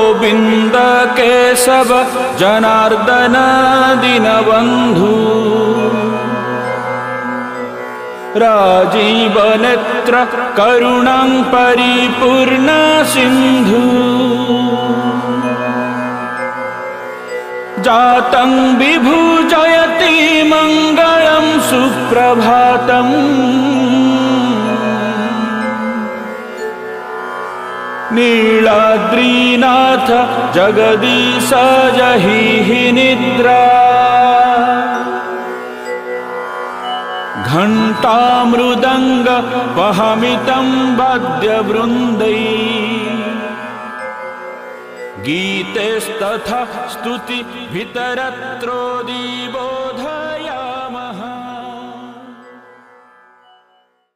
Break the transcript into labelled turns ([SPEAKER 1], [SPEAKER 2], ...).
[SPEAKER 1] गोविंद केशव जनार्दन दीनबंधु राजीवनेत्र करुणां परिपूर्ण सिंधु जातं विभुजयति मंगलं सुप्रभातम् नीलाद्रीनाथ जगदीश जहि निद्रा घंटा मृदंग वहमितं वाद्यवृंदै गीतेस्तथा स्तुति भितरत्रो दीवो